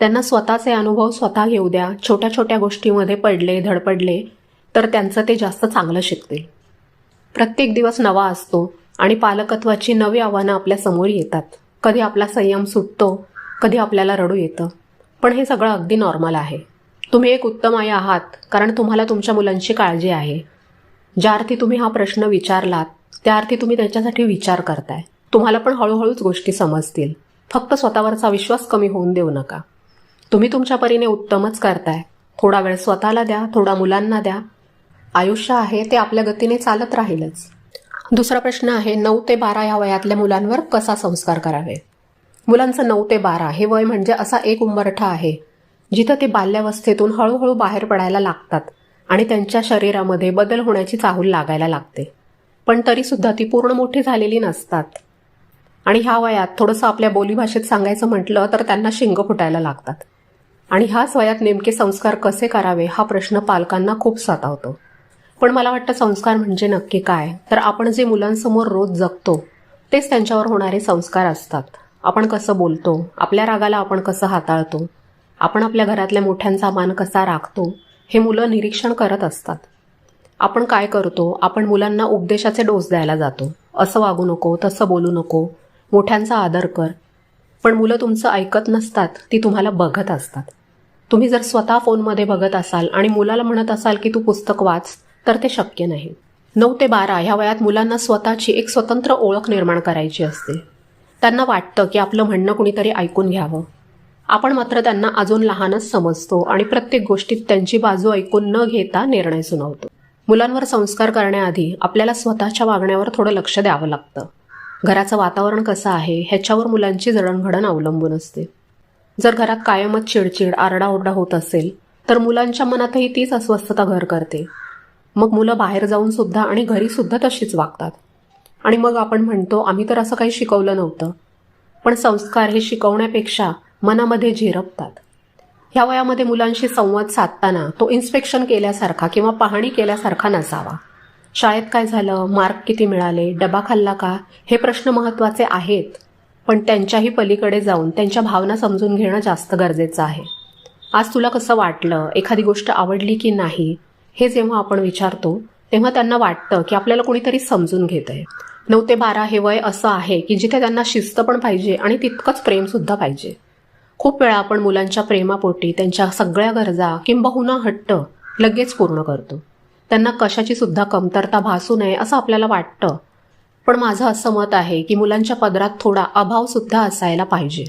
त्यांना स्वतःचे अनुभव स्वतः घेऊ द्या. छोट्या छोट्या गोष्टीमध्ये पडले धडपडले तर त्यांचं ते जास्त चांगलं शिकतील. प्रत्येक दिवस नवा असतो आणि पालकत्वाची नवी आव्हानं आपल्या समोर येतात. कधी आपला संयम सुटतो, कधी आपल्याला रडू येतं, पण हे सगळं अगदी नॉर्मल आहे. तुम्ही एक उत्तम आई आहात कारण तुम्हाला तुमच्या मुलांची काळजी आहे. ज्या अर्थी तुम्ही हा प्रश्न विचारलात त्या अर्थी तुम्ही त्याच्यासाठी विचार करताय. तुम्हाला पण हळूहळूच गोष्टी समजतील. फक्त स्वतःवरचा विश्वास कमी होऊन देऊ नका. तुम्ही तुमच्या परीने उत्तमच करताय. थोडा वेळ स्वतःला द्या, थोडा मुलांना द्या. आयुष्य आहे ते आपल्या गतीने चालत राहीलच. दुसरा प्रश्न आहे, 9 ते 12 ह्या वयातल्या मुलांवर कसा संस्कार करावे. मुलांचं 9 ते 12 हे वय म्हणजे असा एक उंबरठा आहे जिथं ते बाल्यावस्थेतून हळूहळू बाहेर पडायला लागतात आणि त्यांच्या शरीरामध्ये बदल होण्याची चाहूल लागायला लागते. पण तरीसुद्धा ती पूर्ण मोठी झालेली नसतात आणि ह्या वयात थोडंसं आपल्या बोलीभाषेत सांगायचं म्हटलं तर त्यांना शिंग फुटायला लागतात. आणि ह्याच वयात नेमके संस्कार कसे करावे हा प्रश्न पालकांना खूप सतावतो. पण मला वाटतं संस्कार म्हणजे नक्की काय, तर आपण जे मुलांसमोर रोज जगतो तेच त्यांच्यावर होणारे संस्कार असतात. आपण कसं बोलतो, आपल्या रागाला आपण कसं हाताळतो, आपण आपल्या घरातल्या मोठ्यांचा मान कसा राखतो हे मुलं निरीक्षण करत असतात. आपण काय करतो, आपण मुलांना उपदेशाचे डोस द्यायला जातो. असं वागू नको, तसं बोलू नको, मोठ्यांचा आदर कर. पण मुलं तुमचं ऐकत नसतात, ती तुम्हाला बघत असतात. तुम्ही जर स्वतः फोनमध्ये बघत असाल आणि मुलाला म्हणत असाल की तू पुस्तक वाच, तर ते शक्य नाही. 9 ते 12 ह्या वयात मुलांना स्वतःची एक स्वतंत्र ओळख निर्माण करायची असते. त्यांना वाटतं की आपलं म्हणणं कुणीतरी ऐकून घ्यावं. आपण मात्र त्यांना अजून लहानच समजतो आणि प्रत्येक गोष्टीत त्यांची बाजू ऐकून न घेता निर्णय सुनावतो. मुलांवर संस्कार करण्याआधी आपल्याला स्वतःच्या वागण्यावर थोडं लक्ष द्यावं लागतं. घराचं वातावरण कसं आहे ह्याच्यावर मुलांची जडणघडण अवलंबून असते. जर घरात कायमच चिडचिड, आरडाओरडा होत असेल तर मुलांच्या मनातही तीच अस्वस्थता घर करते. मग मुलं बाहेर जाऊन सुद्धा आणि घरी सुद्धा तशीच वागतात. आणि मग आपण म्हणतो आम्ही तर असं काही शिकवलं नव्हतं. पण संस्कार हे शिकवण्यापेक्षा मनामध्ये झिरपतात. ह्या वयामध्ये मुलांशी संवाद साधताना तो इन्स्पेक्शन केल्यासारखा किंवा पाहणी केल्यासारखा नसावा. शाळेत काय झालं, मार्क किती मिळाले, डबा खाल्ला का, हे प्रश्न महत्त्वाचे आहेत, पण त्यांच्याही पलीकडे जाऊन त्यांच्या भावना समजून घेणं जास्त गरजेचं आहे. आज तुला कसं वाटलं, एखादी गोष्ट आवडली की नाही, हे जेव्हा आपण विचारतो तेव्हा त्यांना वाटतं की आपल्याला कोणीतरी समजून घेत आहे. 9 ते 12 हे वय असं आहे की जिथे त्यांना शिस्त पण पाहिजे आणि तितकंच प्रेमसुद्धा पाहिजे. खूप वेळा आपण मुलांच्या प्रेमापोटी त्यांच्या सगळ्या गरजा किंबहुना हट्ट लगेच पूर्ण करतो. त्यांना कशाची सुद्धा कमतरता भासू नये असं आपल्याला वाटतं. पण माझं असं मत आहे की मुलांच्या पदरात थोडा अभाव सुद्धा असायला पाहिजे.